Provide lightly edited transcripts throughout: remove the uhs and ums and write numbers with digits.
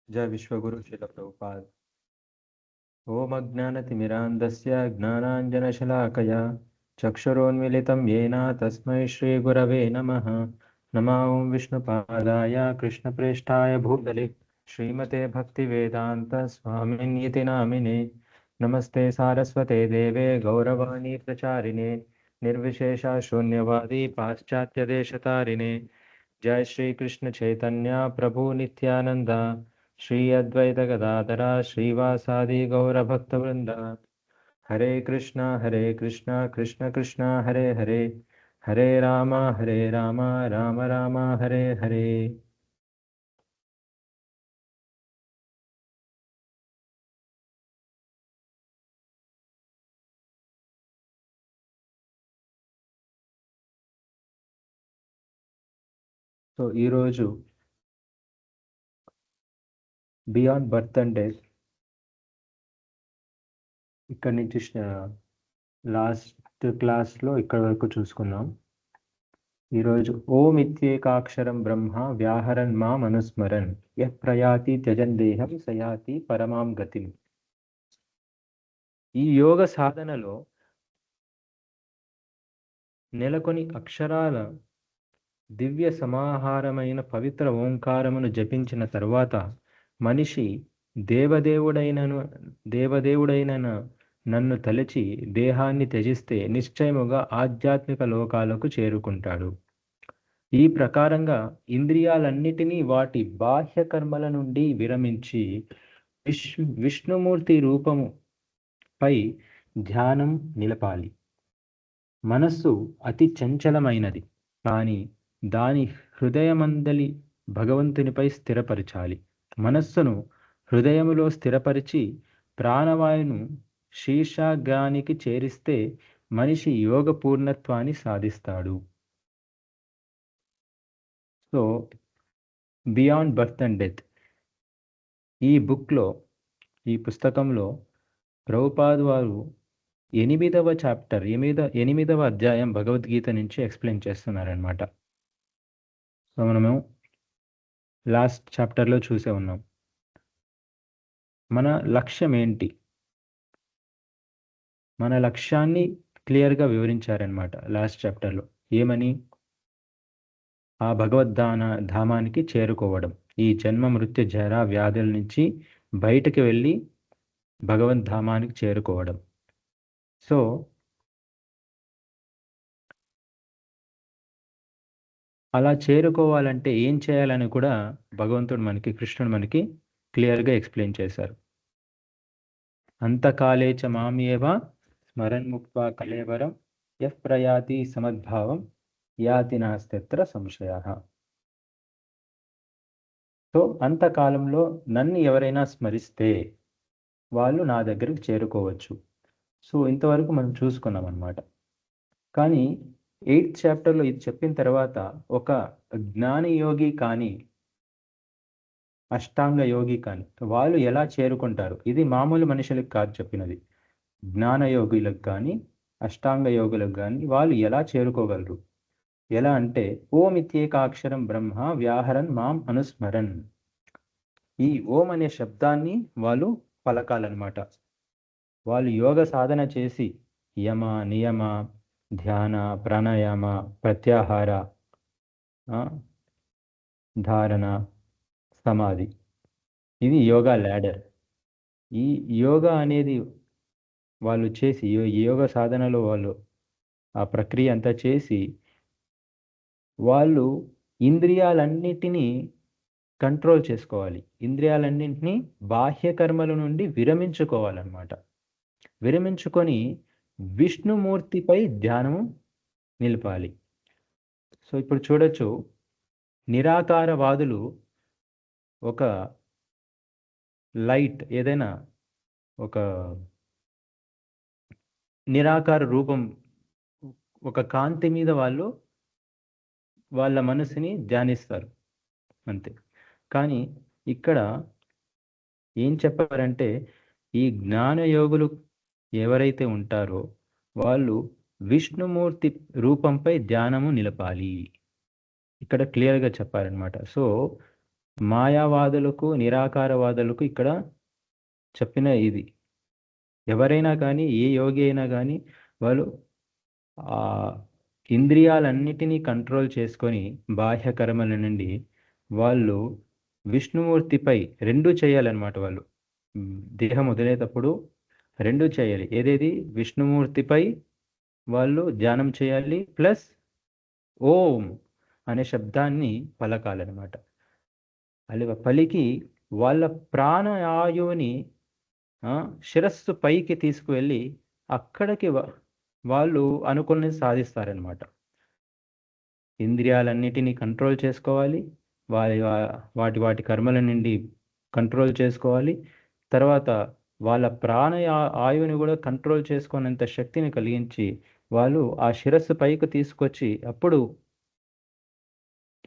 जय विश्वगुरु श्रील प्रभुपाद। ओम अज्ञानतिमिरान्धस्य ज्ञानाञ्जनशलाकया चक्षुरोन्मिलितं येन तस्मै श्रीगुरवे नमः। नमो ॐ विष्णुपादाय कृष्णप्रेष्ठाय भूतले श्रीमते भक्तिवेदान्त स्वामिन्यति नामिने। नमस्ते सारस्वते देवे गौरवाणी प्रचारिणे निर्विशेष शून्यवादी पाश्चात्यदेशतारिणे। जय श्री कृष्ण चैतन्य प्रभु नित्यानंद श्री अद्वैत गदाधरा श्रीवासादि गौरभक्तवृंद। हरे कृष्णा कृष्ण कृष्णा हरे हरे, हरे राम राम राम हरे हरे। సో ఈరోజు బియాండ్ బర్త్ అండ్ డెత్ ఇక్కడ నుంచి లాస్ట్ క్లాస్లో ఇక్కడ వరకు చూసుకున్నాం. ఈరోజు ఓం ఇత్యేకాక్షరం బ్రహ్మ వ్యాహరన్ మాం అనుస్మరన్ యః ప్రయాతి త్యజన్ దేహం సయాతి పరమాం గతిం. ఈ యోగ సాధనలో నెలకొని అక్షరాల దివ్య సమాహారమైన పవిత్ర ఓంకారమును జపించిన తర్వాత మనిషి దేవదేవుడైన నన్ను తలచి దేహాన్ని త్యజిస్తే నిశ్చయముగా ఆధ్యాత్మిక లోకాలకు చేరుకుంటాడు. ఈ ప్రకారంగా ఇంద్రియాలన్నిటినీ వాటి బాహ్య కర్మల నుండి విరమించి విష్ణుమూర్తి రూపము పై ధ్యానం నిలపాలి. మనస్సు అతి చంచలమైనది, కానీ దాని హృదయమందలి భగవంతునిపై స్థిరపరచాలి. మనస్సును హృదయములో స్థిరపరిచి ప్రాణవాయును శీర్షాగ్రానికి చేరిస్తే మనిషి యోగ పూర్ణత్వాన్ని సాధిస్తాడు. So beyond birth and death ఈ బుక్లో, ఈ పుస్తకంలో ప్రభుపాద్ వారు 8వ చాప్టర్ 8వ అధ్యాయం భగవద్గీత నుంచి ఎక్స్ప్లెయిన్ చేస్తున్నారనమాట. సో మనము లాస్ట్ చాప్టర్లో చూసే ఉన్నాం. మన లక్ష్యం ఏంటి, మన లక్ష్యాన్ని క్లియర్గా వివరించారనమాట లాస్ట్ చాప్టర్లో. ఏమని? ఆ ధామానికి చేరుకోవడం, ఈ జన్మ మృత్యు జర వ్యాధుల నుంచి బయటకు వెళ్ళి భగవద్ధామానికి చేరుకోవడం. సో అలా చేరుకోవాలంటే ఏం చేయాలని కూడా కృష్ణుడు మనకి క్లియర్గా ఎక్స్ప్లెయిన్ చేశారు. అంతకాలేచ మామేవ స్మరన్ ముక్త్వా కలేవరం యః ప్రయాతి సమద్భావం యాతి నాస్త్యత్ర సంశయః. సో అంతకాలంలో నన్ను ఎవరైనా స్మరిస్తే వాళ్ళు నా దగ్గరికి చేరుకోవచ్చు. సో ఇంతవరకు మనం చూసుకున్నాం అన్నమాట. కానీ 8th చాప్టర్లో ఇది చెప్పిన తర్వాత ఒక జ్ఞానయోగి కానీ అష్టాంగ యోగి కానీ వాళ్ళు ఎలా చేరుకుంటారు, ఇది మామూలు మనుషులకు కాదు చెప్పినది. జ్ఞానయోగులకు కానీ అష్టాంగ యోగులకు కానీ వాళ్ళు ఎలా చేరుకోగలరు, ఎలా అంటే ఓం ఇత్యేకాక్షరం బ్రహ్మ వ్యాహరన్ మాం అనుస్మరన్. ఈ ఓం అనే శబ్దాన్ని వాళ్ళు పలకాలన్నమాట. వాళ్ళు యోగ సాధన చేసి యమ నియమ ధ్యాన ప్రాణాయామ ప్రత్యాహార ధారణ సమాధి, ఇది యోగా ల్యాడర్. ఈ యోగా అనేది వాళ్ళు చేసి యోగ సాధనలో వాళ్ళు ఆ ప్రక్రియ అంతా చేసి వాళ్ళు ఇంద్రియాలన్నిటినీ కంట్రోల్ చేసుకోవాలి. ఇంద్రియాలన్నింటినీ బాహ్య కర్మల నుండి విరమించుకోవాలన్నమాట. విరమించుకొని విష్ణుమూర్తిపై ధ్యానము నిలపాలి. సో ఇప్పుడు చూడొచ్చు, నిరాకారవాదులు ఒక లైట్, ఏదైనా ఒక నిరాకార రూపం, ఒక కాంతి మీద వాళ్ళు వాళ్ళ మనసుని ధ్యానిస్తారు అంతే. కానీ ఇక్కడ ఏం చెప్పారంటే ఈ జ్ఞానయోగులు ఎవరైతే ఉంటారో వాళ్ళు విష్ణుమూర్తి రూపంపై ధ్యానము నిలపాలి. ఇక్కడ క్లియర్గా చెప్పారనమాట. సో మాయావాదులకు నిరాకారవాదులకు ఇక్కడ చెప్పిన ఇది. ఎవరైనా కానీ, ఏ యోగి అయినా కానీ వాళ్ళు ఆ ఇంద్రియాలన్నిటినీ కంట్రోల్ చేసుకొని బాహ్య కర్మల నుండి వాళ్ళు విష్ణుమూర్తిపై రెండూ చేయాలన్నమాట. వాళ్ళు దేహం వదిలేటప్పుడు రెండూ చేయాలి. ఏదేది విష్ణుమూర్తిపై వాళ్ళు ధ్యానం చేయాలి, ప్లస్ ఓం అనే శబ్దాన్ని పలకాలన్నమాట. అలా పలికి వాళ్ళ ప్రాణాయువుని శిరస్సు పైకి తీసుకువెళ్ళి అక్కడికి వాళ్ళు అనుకున్నది సాధిస్తారనమాట. ఇంద్రియాలన్నిటినీ కంట్రోల్ చేసుకోవాలి, వాటి వాటి కర్మల నుండి కంట్రోల్ చేసుకోవాలి. తర్వాత వాళ్ళ ఆయువుని కూడా కంట్రోల్ చేసుకునేంత శక్తిని కలిగించి వాళ్ళు ఆ శిరస్సు పైకి తీసుకొచ్చి అప్పుడు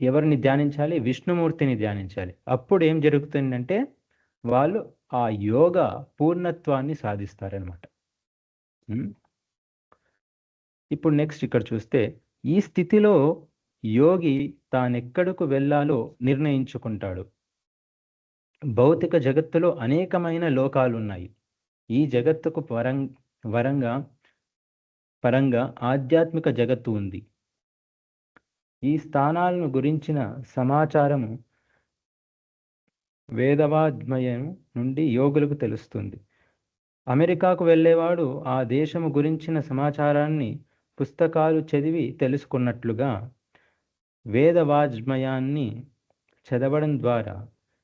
ఎవరిని ధ్యానించాలి? విష్ణుమూర్తిని ధ్యానించాలి. అప్పుడు ఏం జరుగుతుందంటే వాళ్ళు ఆ యోగ పూర్ణత్వాన్ని సాధిస్తారనమాట. ఇప్పుడు నెక్స్ట్ ఇక్కడ చూస్తే ఈ స్థితిలో యోగి తానెక్కడకు వెళ్ళాలో నిర్ణయించుకుంటాడు. భౌతిక జగత్తులో అనేకమైన లోకాలు ఉన్నాయి. ఈ జగత్తుకు పరంగా ఆధ్యాత్మిక జగత్తు ఉంది. ఈ స్థానాలను గురించిన సమాచారము వేదవాజ్మయం నుండి యోగులకు తెలుస్తుంది. అమెరికాకు వెళ్ళేవాడు ఆ దేశము గురించిన సమాచారాన్ని పుస్తకాలు చదివి తెలుసుకున్నట్లుగా వేదవాజ్మయాన్ని చదవడం ద్వారా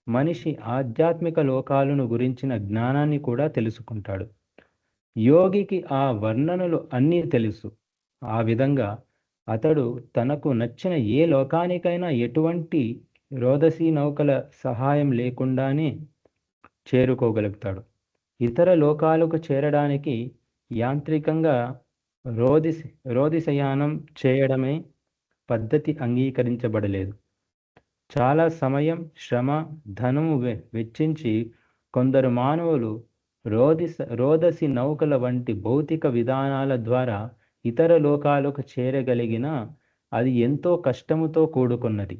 మనిషి ఆధ్యాత్మిక లోకాలను గురించిన జ్ఞానాన్ని కూడా తెలుసుకుంటాడు. యోగికి ఆ వర్ణనలు అన్నీ తెలుసు. ఆ విధంగా అతడు తనకు నచ్చిన ఏ లోకానికైనా ఎటువంటి రోదసీ నౌకల సహాయం లేకుండానే చేరుకోగలుగుతాడు. ఇతర లోకాలకు చేరడానికి యాంత్రికంగా రోదిశయానం చేయడమే పద్ధతి అంగీకరించబడలేదు. చాలా సమయం, శ్రమ, ధనము వెచ్చించి కొందరు మానవులు రోదసి నౌకల వంటి భౌతిక విధానాల ద్వారా ఇతర లోకాలకు చేరగలిగిన అది ఎంతో కష్టముతో కూడుకున్నది,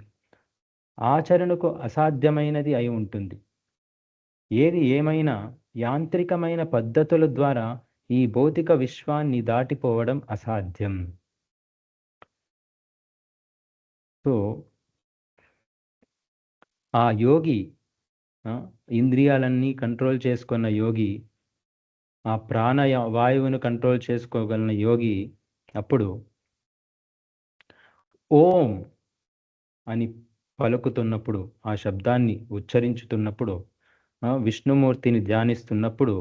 ఆచరణకు అసాధ్యమైనది అయి ఉంటుంది. ఏది ఏమైనా యాంత్రికమైన పద్ధతుల ద్వారా ఈ భౌతిక విశ్వాన్ని దాటిపోవడం అసాధ్యం. సో ఆ యోగి, ఇంద్రియాలన్నీ కంట్రోల్ చేసుకున్న యోగి, ఆ వాయువును కంట్రోల్ చేసుకోగలిగిన యోగి అప్పుడు ఓం అని పలుకుతున్నప్పుడు, ఆ శబ్దాన్ని ఉచ్చరించుతున్నప్పుడు, విష్ణుమూర్తిని ధ్యానిస్తున్నప్పుడు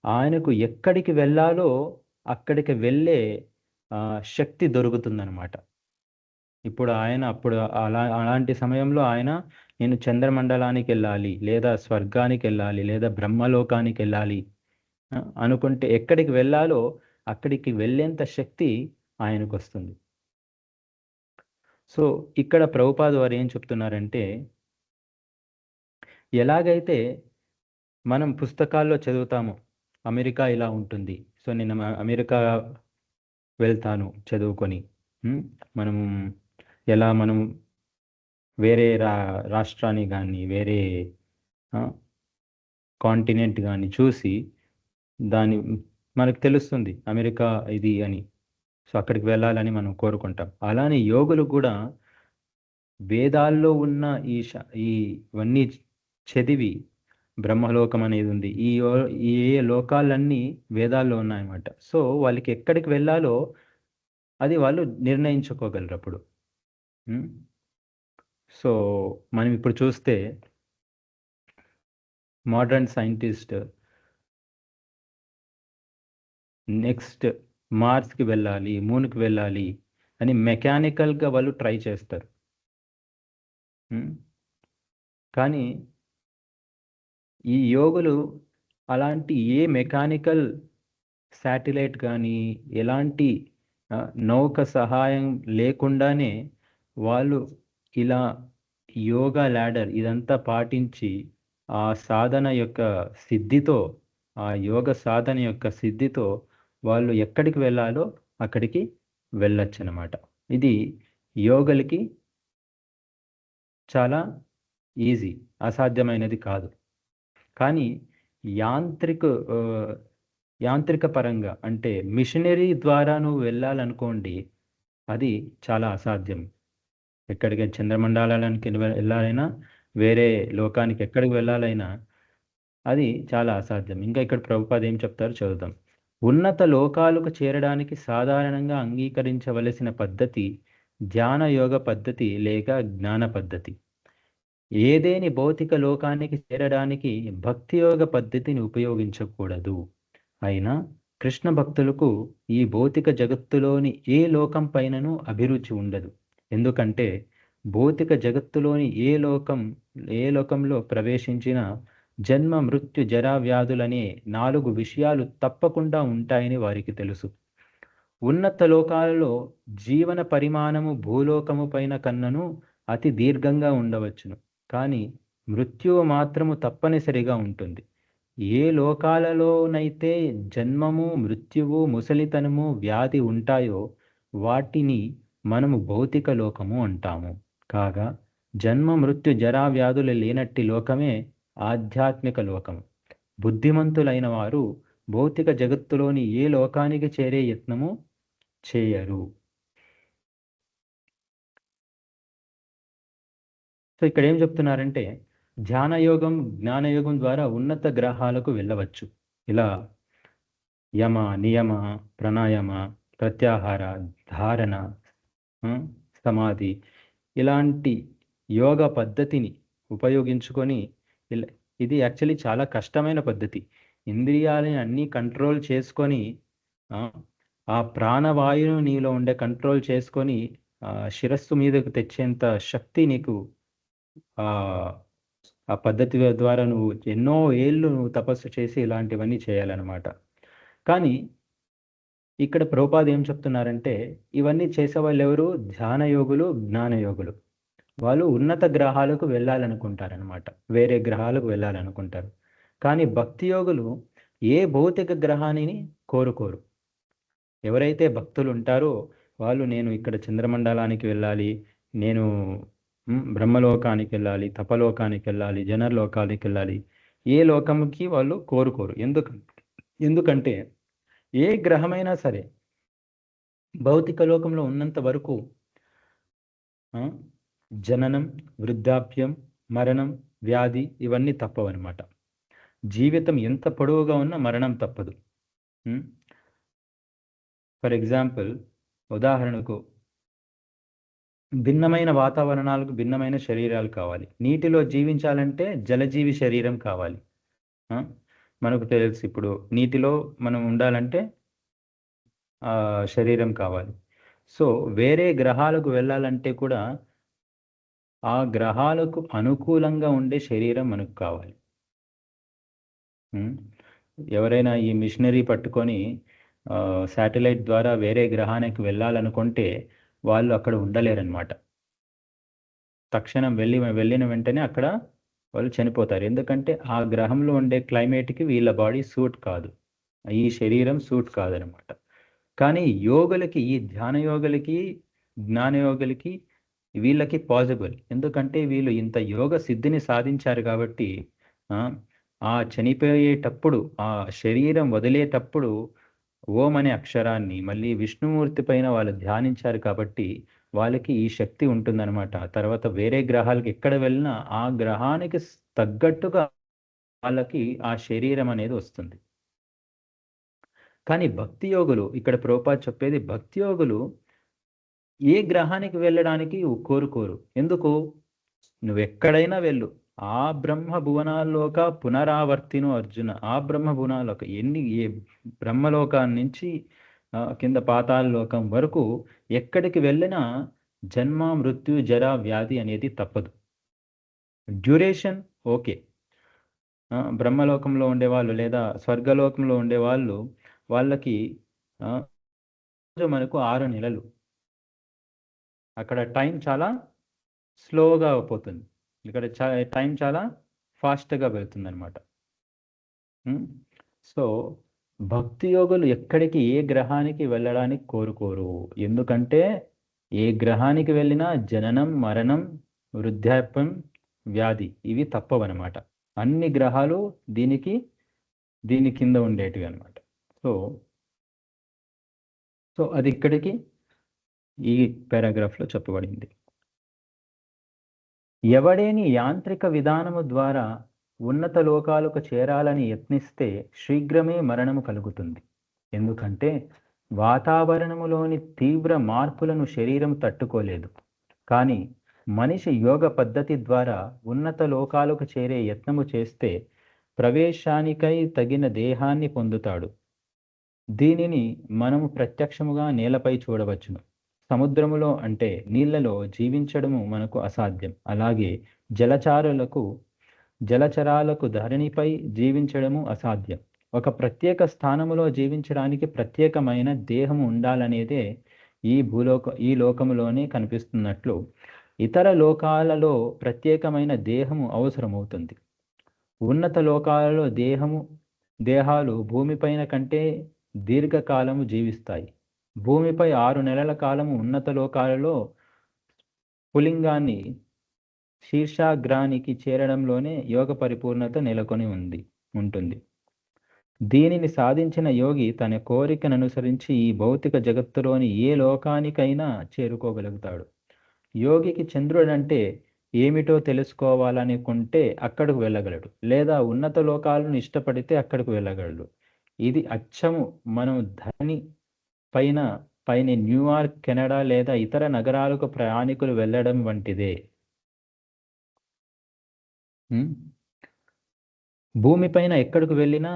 ఆయనకు ఎక్కడికి వెళ్ళాలో అక్కడికి వెళ్ళే శక్తి దొరుకుతుందన్నమాట. ఇప్పుడు అలాంటి సమయంలో ఆయన నేను చంద్రమండలానికి వెళ్ళాలి, లేదా స్వర్గానికి వెళ్ళాలి, లేదా బ్రహ్మలోకానికి వెళ్ళాలి అనుకుంటే ఎక్కడికి వెళ్ళాలో అక్కడికి వెళ్ళేంత శక్తి ఆయనకు వస్తుంది. సో ఇక్కడ ప్రభుపాద వారు ఏం చెప్తున్నారంటే, ఎలాగైతే మనం పుస్తకాల్లో చదువుతాము అమెరికా ఇలా ఉంటుంది, సో నేను అమెరికా వెళ్తాను చదువుకొని, మనం వేరే రాష్ట్రాన్ని కానీ వేరే కాంటినెంట్ కానీ చూసి దాని మనకు తెలుస్తుంది అమెరికా ఇది అని, సో అక్కడికి వెళ్ళాలని మనం కోరుకుంటాం. అలానే యోగులు కూడా వేదాల్లో ఉన్న ఇవన్నీ చదివి బ్రహ్మలోకం అనేది ఉంది, ఈ లోకాలన్నీ వేదాల్లో ఉన్నాయన్నమాట. సో వాళ్ళకి ఎక్కడికి వెళ్ళాలో అది వాళ్ళు నిర్ణయించుకోగలరు అప్పుడు. సో మనం ఇప్పుడు చూస్తే మోడర్న్ సైంటిస్ట్ నెక్స్ట్ మార్స్కి వెళ్ళాలి, మూన్కి వెళ్ళాలి అని మెకానికల్గా వాళ్ళు ట్రై చేస్తారు. కానీ ఈ యోగులు అలాంటి ఏ మెకానికల్ శాటిలైట్ కానీ ఎలాంటి నౌక సహాయం లేకుండానే వాళ్ళు ఇలా యోగా ల్యాడర్ ఇదంతా పాటించి ఆ సాధన యొక్క సిద్ధితో, ఆ యోగ సాధన యొక్క సిద్ధితో వాళ్ళు ఎక్కడికి వెళ్ళాలో అక్కడికి వెళ్ళొచ్చు అన్నమాట. ఇది యోగులకి చాలా ఈజీ, అసాధ్యమైనది కాదు. కానీ యాంత్రిక యాంత్రిక పరంగా అంటే మిషనరీ ద్వారా నువ్వు వెళ్ళాలనుకోండి, అది చాలా అసాధ్యం. ఎక్కడికి చంద్రమండలానికి వెళ్ళాలైనా, వేరే లోకానికి ఎక్కడికి వెళ్ళాలైనా అది చాలా అసాధ్యం. ఇంకా ఇక్కడ ప్రభుపాద ఏం చెప్తారో చదువుదాం. ఉన్నత లోకాలకు చేరడానికి సాధారణంగా అంగీకరించవలసిన పద్ధతి ధ్యాన యోగ పద్ధతి లేక జ్ఞాన పద్ధతి. ఏదేని భౌతిక లోకానికి చేరడానికి భక్తి యోగ పద్ధతిని ఉపయోగించకూడదు. అయినా కృష్ణ భక్తులకు ఈ భౌతిక జగత్తులోని ఏ లోకం పైనను అభిరుచి ఉండదు. ఎందుకంటే భౌతిక జగత్తులోని ఏ లోకంలో ప్రవేశించిన జన్మ మృత్యు జరా వ్యాధులనే 4 విషయాలు తప్పకుండా ఉంటాయని వారికి తెలుసు. ఉన్నత లోకాలలో జీవన పరిమాణము భూలోకము పైన కన్నను అతి దీర్ఘంగా ఉండవచ్చును, కానీ మృత్యువు మాత్రము తప్పనిసరిగా ఉంటుంది. ఏ లోకాలలోనైతే జన్మము మృత్యువు ముసలితనము వ్యాధి ఉంటాయో వాటిని మనము భౌతిక లోకము అంటాము. కాగా జన్మ మృత్యు జరా వ్యాధులు లేనట్టి లోకమే ఆధ్యాత్మిక లోకము. బుద్ధిమంతులైన వారు భౌతిక జగత్తులోని ఏ లోకానికి చేరే యత్నము చేయరు. సో ఇక్కడ ఏం చెప్తున్నారంటే ధ్యానయోగం జ్ఞానయోగం ద్వారా ఉన్నత గ్రహాలకు వెళ్ళవచ్చు. ఇలా యమ నియమ ప్రాణాయామ ప్రత్యాహార ధారణ సమాధి ఇలాంటి యోగ పద్ధతిని ఉపయోగించుకొని ఇది యాక్చువల్లీ చాలా కష్టమైన పద్ధతి. ఇంద్రియాలని అన్నీ కంట్రోల్ చేసుకొని ఆ ప్రాణవాయువును నీలో ఉండే కంట్రోల్ చేసుకొని శిరస్సు మీదకు తెచ్చేంత శక్తి నీకు ఆ పద్ధతి ద్వారా నువ్వు ఎన్నో ఏళ్ళు నువ్వు తపస్సు చేసి ఇలాంటివన్నీ చేయాలన్నమాట. కానీ ఇక్కడ ప్రభుపాద ఏం చెప్తున్నారంటే ఇవన్నీ చేసేవాళ్ళు ఎవరు? ధ్యాన యోగులు, జ్ఞాన యోగులు. వాళ్ళు ఉన్నత గ్రహాలకు వెళ్ళాలనుకుంటారనమాట, వేరే గ్రహాలకు వెళ్ళాలనుకుంటారు. కానీ భక్తి యోగులు ఏ భౌతిక గ్రహాన్ని కోరుకోరు. ఎవరైతే భక్తులు ఉంటారో వాళ్ళు నేను ఇక్కడ చంద్రమండలానికి వెళ్ళాలి, నేను బ్రహ్మలోకానికి వెళ్ళాలి, తపలోకానికి వెళ్ళాలి, జనలోకానికి వెళ్ళాలి, ఏ లోకంకి వాళ్ళు కోరుకోరు. ఎందుకంటే ఏ గ్రహమైనా సరే భౌతిక లోకంలో ఉన్నంత వరకు జననం, వృద్ధాప్యం, మరణం, వ్యాధి ఇవన్నీ తప్పవన్నమాట. జీవితం ఎంత పొడవుగా ఉన్నా మరణం తప్పదు. ఫర్ ఎగ్జాంపుల్, ఉదాహరణకు భిన్నమైన వాతావరణాలకు భిన్నమైన శరీరాలు కావాలి. నీటిలో జీవించాలంటే జలజీవి శరీరం కావాలి. మనకు తెలుసు, ఇప్పుడు నీటిలో మనం ఉండాలంటే శరీరం కావాలి. సో వేరే గ్రహాలకు వెళ్ళాలంటే కూడా ఆ గ్రహాలకు అనుకూలంగా ఉండే శరీరం మనకు కావాలి. ఎవరైనా ఈ మిషనరీ పట్టుకొని శాటిలైట్ ద్వారా వేరే గ్రహానికి వెళ్ళాలనుకుంటే వాళ్ళు అక్కడ ఉండలేరన్నమాట. తక్షణం వెళ్ళిన వెంటనే అక్కడ వాళ్ళు చనిపోతారు. ఎందుకంటే ఆ గ్రహంలో ఉండే క్లైమేట్కి వీళ్ళ బాడీ సూట్ కాదు, ఈ శరీరం సూట్ కాదనమాట. కానీ యోగులకి, ఈ ధ్యాన యోగులకి, జ్ఞాన యోగులకి వీళ్ళకి పాసిబుల్. ఎందుకంటే వీళ్ళు ఇంత యోగ సిద్ధిని సాధించారు కాబట్టి ఆ చనిపోయేటప్పుడు, ఆ శరీరం వదిలేటప్పుడు ఓం అనే అక్షరాన్ని మళ్ళీ విష్ణుమూర్తి పైన వాళ్ళు ధ్యానించారు కాబట్టి వాళ్ళకి ఈ శక్తి ఉంటుందన్నమాట. తర్వాత వేరే గ్రహాలకు ఎక్కడ వెళ్ళినా ఆ గ్రహానికి తగ్గట్టుగా వాళ్ళకి ఆ శరీరం అనేది వస్తుంది. కానీ భక్తి యోగులు, ఇక్కడ ప్రభుపాద చెప్పేది, భక్తి యోగులు ఏ గ్రహానికి వెళ్ళడానికి కోరుకోరు. ఎందుకు? నువ్వెక్కడైనా వెళ్ళు, ఆ బ్రహ్మ భువనాల్లోక పునరావర్తిను అర్జున. ఆ బ్రహ్మ భువనాల్లోక ఏ బ్రహ్మలోకాన్ని నుంచి కింద పాతాళ లోకం వరకు ఎక్కడికి వెళ్ళినా జన్మ మృత్యు జర వ్యాధి అనేది తప్పదు. డ్యూరేషన్ ఓకే, బ్రహ్మలోకంలో ఉండేవాళ్ళు లేదా స్వర్గలోకంలో ఉండేవాళ్ళు, వాళ్ళకి మనకు 6 నెలలు, అక్కడ టైం చాలా స్లోగా పోతుంది, ఇక్కడ టైం చాలా ఫాస్ట్గా వెళ్తుంది అనమాట. సో భక్తి యోగులు ఎక్కడికి, ఏ గ్రహానికి వెళ్ళడానికి కోరుకోరు. ఎందుకంటే ఏ గ్రహానికి వెళ్ళినా జననం, మరణం, వృద్ధాప్యం, వ్యాధి ఇవి తప్పవన్నమాట. అన్ని గ్రహాలు దీని కింద ఉండేటివి అనమాట. సో సో అది ఇక్కడికి ఈ పారాగ్రాఫ్లో చెప్పబడింది. ఎవడేని యాంత్రిక విధానము ద్వారా ఉన్నత లోకాలకు చేరాలని యత్నిస్తే శీఘ్రమే మరణము కలుగుతుంది. ఎందుకంటే వాతావరణములోని తీవ్ర మార్పులను శరీరం తట్టుకోలేదు. కానీ మనిషి యోగ పద్ధతి ద్వారా ఉన్నత లోకాలకు చేరే యత్నము చేస్తే ప్రవేశానికై తగిన దేహాన్ని పొందుతాడు. దీనిని మనము ప్రత్యక్షముగా నేలపై చూడవచ్చును. సముద్రములో అంటే నీళ్లలో జీవించడము మనకు అసాధ్యం. అలాగే జలచరాలకు ధరణిపై జీవించడము అసాధ్యం. ఒక ప్రత్యేక స్థానములో జీవించడానికి ప్రత్యేకమైన దేహము ఉండాలనేదే ఈ లోకములోనే కనిపిస్తున్నట్లు ఇతర లోకాలలో ప్రత్యేకమైన దేహము అవసరమవుతుంది. ఉన్నత లోకాలలో దేహాలు భూమిపైన కంటే దీర్ఘకాలము జీవిస్తాయి. భూమిపై 6 నెలల కాలము ఉన్నత లోకాలలో పులింగాన్ని శీర్షాగ్రానికి చేరడంలోనే యోగ పరిపూర్ణత నెలకొని ఉంటుంది. దీనిని సాధించిన యోగి తన కోరికను అనుసరించి ఈ భౌతిక జగత్తులోని ఏ లోకానికైనా చేరుకోగలుగుతాడు. యోగికి చంద్రుడంటే ఏమిటో తెలుసుకోవాలనుకుంటే అక్కడికి వెళ్ళగలడు, లేదా ఉన్నత లోకాలను ఇష్టపడితే అక్కడికి వెళ్ళగలడు. ఇది అచ్చము మనం ధరణి పైన న్యూయార్క్, కెనడా లేదా ఇతర నగరాలకు ప్రయాణికులు వెళ్ళడం వంటిదే. భూమిపైన ఎక్కడికి వెళ్ళినా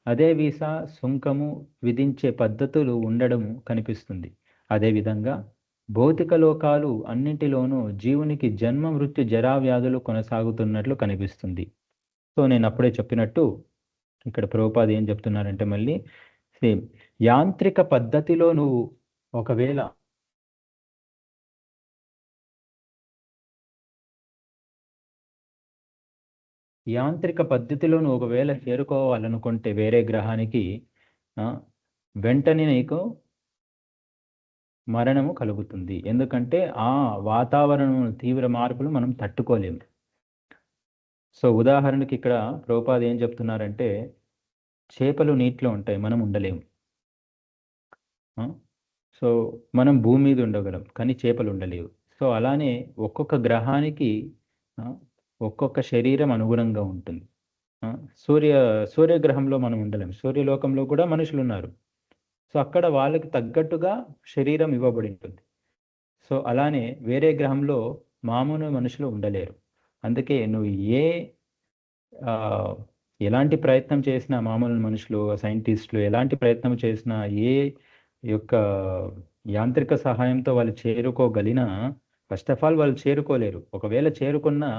అదే వీసా సుంకము విధించే పద్ధతులు ఉండడం కనిపిస్తుంది. అదేవిధంగా భౌతిక లోకాలు అన్నింటిలోనూ జీవునికి జన్మ, మృత్యు, జరా, వ్యాధులు కొనసాగుతున్నట్లు కనిపిస్తుంది. సో నేను అప్పుడే చెప్పినట్టు ఇక్కడ ప్రభుపాద ఏం చెప్తున్నారంటే మళ్ళీ సేమ్ యాంత్రిక పద్ధతిలో నువ్వు ఒకవేళ చేరుకోవాలనుకుంటే వేరే గ్రహానికి వెంటనే నీకు మరణము కలుగుతుంది. ఎందుకంటే ఆ వాతావరణం తీవ్ర మార్పులు మనం తట్టుకోలేము. సో ఉదాహరణకి ఇక్కడ ప్రభుపాద ఏం చెప్తున్నారంటే చేపలు నీటిలో ఉంటాయి, మనం ఉండలేము. సో మనం భూమి మీద ఉండగలం, కానీ చేపలు ఉండలేవు. సో అలానే ఒక్కొక్క గ్రహానికి ఒక్కొక్క శరీరం అనుగుణంగా ఉంటుంది. సూర్యగ్రహంలో మనం ఉండలేము, సూర్యలోకంలో కూడా మనుషులు ఉన్నారు. సో అక్కడ వాళ్ళకి తగ్గట్టుగా శరీరం ఇవ్వబడి ఉంటుంది. సో అలానే వేరే గ్రహంలో మామూలు మనుషులు ఉండలేరు. అందుకే నువ్వు ఎలాంటి ప్రయత్నం చేసినా, మామూలు మనుషులు, సైంటిస్టులు ఎలాంటి ప్రయత్నం చేసినా, ఏ యొక్క యాంత్రిక సహాయంతో వాళ్ళు చేరుకోగలిగినా ఫస్ట్ ఆఫ్ ఆల్ వాళ్ళు చేరుకోలేరు. ఒకవేళ చేరుకున్నా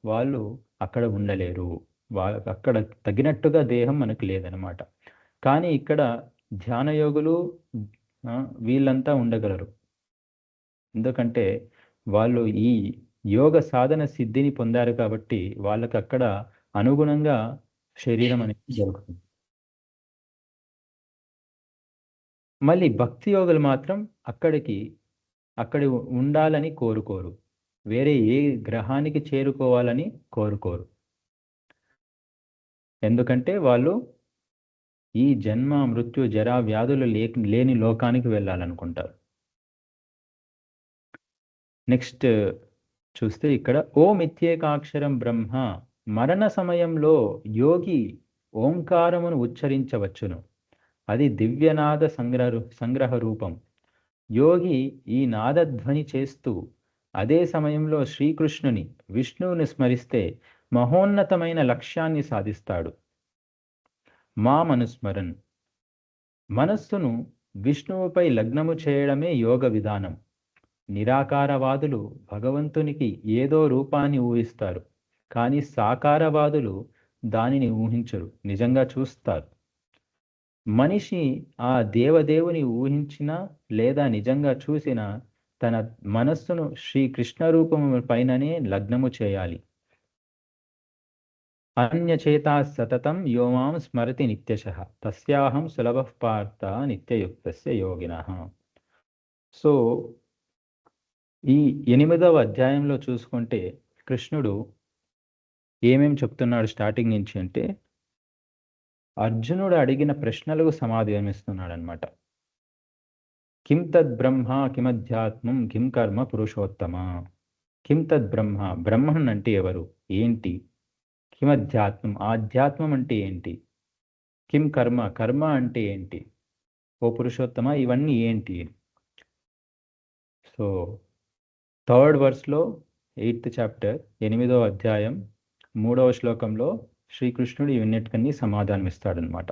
వాళ్ళు అక్కడ ఉండలేరు. వాళ్ళకి అక్కడ తగినట్టుగా దేహం మనకు లేదనమాట. కానీ ఇక్కడ ధ్యాన యోగులు వీళ్ళంతా ఉండగలరు. ఎందుకంటే వాళ్ళు ఈ యోగ సాధన సిద్ధిని పొందారు కాబట్టి వాళ్ళకి అక్కడ అనుగుణంగా శరీరం అనేది జరుగుతుంది. మళ్ళీ భక్తి యోగులు మాత్రం అక్కడ ఉండాలని కోరుకోరు, వేరే ఏ గ్రహానికి చేరుకోవాలని కోరుకోరు. ఎందుకంటే వాళ్ళు ఈ జన్మ, మృత్యు, జరా, వ్యాధులు లేని లోకానికి వెళ్ళాలనుకుంటారు. నెక్స్ట్ చూస్తే ఇక్కడ ఓం ఇత్యేకాక్షరం బ్రహ్మ. మరణ సమయంలో యోగి ఓంకారమును ఉచ్చరించవచ్చును. అది దివ్యనాద సంగ్రహ రూపం. యోగి ఈ నాదధ్వని చేస్తూ అదే సమయంలో శ్రీకృష్ణుని, విష్ణువుని స్మరిస్తే మహోన్నతమైన లక్ష్యాన్ని సాధిస్తాడు. మనుస్మరన్. మనస్సును విష్ణువుపై లగ్నము చేయడమే యోగ విధానం. నిరాకారవాదులు భగవంతునికి ఏదో రూపాన్ని ఊహిస్తారు, కానీ సాకారవాదులు దానిని ఊహించరు, నిజంగా చూస్తారు. మనిషి ఆ దేవదేవుని ఊహించినా లేదా నిజంగా చూసినా తన మనస్సును శ్రీకృష్ణ రూపము పైననే లగ్నము చేయాలి. అన్యచేతా సతతం యోమాం స్మరతి నిత్యశః తస్యాహం సులభః పార్థ నిత్యయుక్తస్య యోగినః. సో ఈ 8వ అధ్యాయంలో చూసుకుంటే కృష్ణుడు ఏమేం చెప్తున్నాడు స్టార్టింగ్ నుంచి అంటే, అర్జునుడు అడిగిన ప్రశ్నలకు సమాధానమిస్తున్నాడు అనమాట. కిం తద్ బ్రహ్మ కిమధ్యాత్మం కిం కర్మ పురుషోత్తమ. కిం తద్ బ్రహ్మ, బ్రహ్మన్ అంటే ఎవరు, ఏంటి? కిమధ్యాత్మం, ఆధ్యాత్మం అంటే ఏంటి? కిం కర్మ, కర్మ అంటే ఏంటి? ఓ పురుషోత్తమ, ఇవన్నీ ఏంటి? సో థర్డ్ వర్స్లో 8th చాప్టర్ 8వ అధ్యాయం 3వ శ్లోకంలో శ్రీకృష్ణుడు ఇవన్నిటికన్నీ సమాధానం ఇస్తాడనమాట.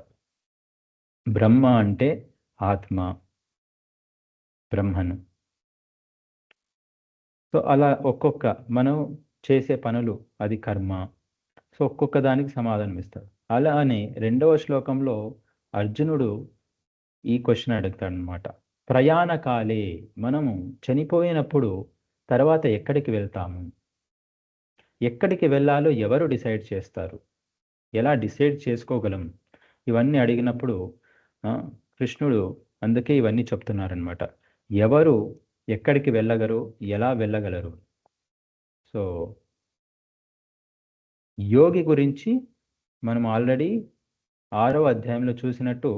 బ్రహ్మ అంటే ఆత్మ, బ్రహ్మన్. సో అలా ఒక్కొక్క మనం చేసే పనులు అది కర్మ. సో ఒక్కొక్క దానికి సమాధానం ఇస్తాడు. అలా అని 2వ శ్లోకంలో అర్జునుడు ఈ క్వశ్చన్ అడుగుతాడనమాట. ప్రయాణకాలే, మనము చనిపోయినప్పుడు తర్వాత ఎక్కడికి వెళ్తాము, ఎక్కడికి వెళ్ళాలో ఎవరు డిసైడ్ చేస్తారు, ఎలా డిసైడ్ చేసుకోగలం? ఇవన్నీ అడిగినప్పుడు కృష్ణుడు అందుకే ఇవన్నీ చెప్తున్నారనమాట. ఎవరు ఎక్కడికి వెళ్ళగలరు, ఎలా వెళ్ళగలరు. సో యోగి గురించి మనం ఆల్రెడీ 6వ అధ్యాయంలో చూసినట్టు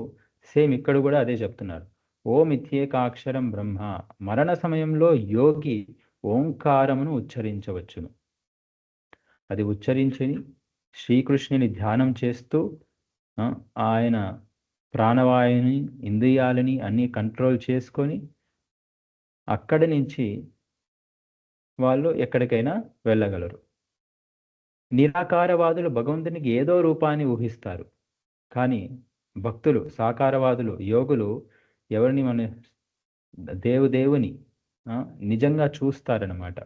సేమ్ ఇక్కడ కూడా అదే చెప్తున్నారు. ఓం ఇత్యేకాక్షరం బ్రహ్మ. మరణ సమయంలో యోగి ఓంకారమును ఉచ్చరించవచ్చును. అది ఉచ్చరించి శ్రీకృష్ణుని ధ్యానం చేస్తూ ఆయన ప్రాణవాయుని, ఇంద్రియాలని అన్నీ కంట్రోల్ చేసుకొని అక్కడి నుంచి వాళ్ళు ఎక్కడికైనా వెళ్ళగలరు. నిరాకారవాదులు భగవంతునికి ఏదో రూపాన్ని ఊహిస్తారు, కానీ భక్తులు, సాకారవాదులు, యోగులు ఎవరిని మన దేవుని నిజంగా చూస్తారనమాట.